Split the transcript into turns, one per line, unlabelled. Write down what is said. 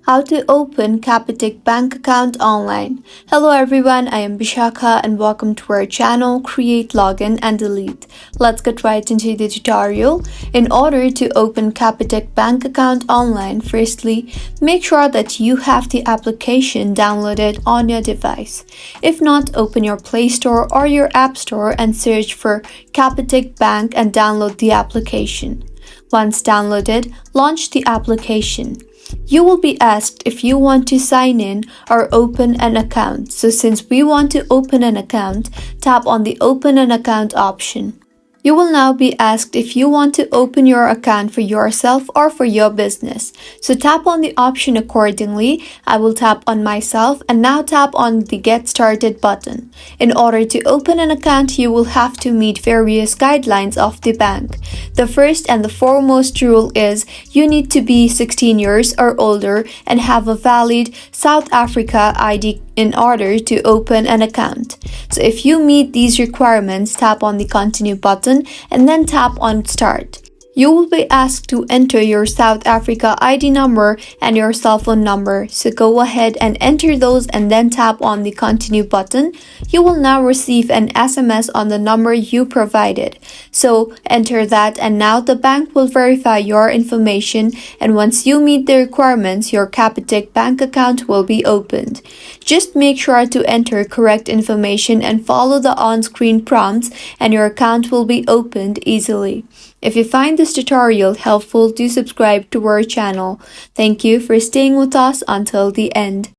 How to open Capitec Bank account online. Hello everyone, I am Bishakha and welcome to our channel Create, Login and Delete. Let's get right into the tutorial. In order to open Capitec Bank account online, firstly, make sure that you have the application downloaded on your device. If not, open your Play Store or your App Store and search for Capitec Bank and download the application. Once downloaded, launch the application. You will be asked if you want to sign in or open an account. So since we want to open an account, tap on the Open an Account option. You will now be asked if you want to open your account for yourself or for your business. So tap on the option accordingly. I will tap on myself and now tap on the Get Started button. In order to open an account, you will have to meet various guidelines of the bank. The first and the foremost rule is you need to be 16 years or older and have a valid South Africa ID in order to open an account. So if you meet these requirements, tap on the Continue button and then tap on Start. You will be asked to enter your South Africa ID number and your cell phone number. So go ahead and enter those and then tap on the Continue button. You will now receive an SMS on the number you provided. So enter that and now the bank will verify your information, and once you meet the requirements, your Capitec Bank account will be opened. Just make sure to enter correct information and follow the on-screen prompts and your account will be opened easily. If you find this tutorial helpful, do subscribe to our channel. Thank you for staying with us until the end.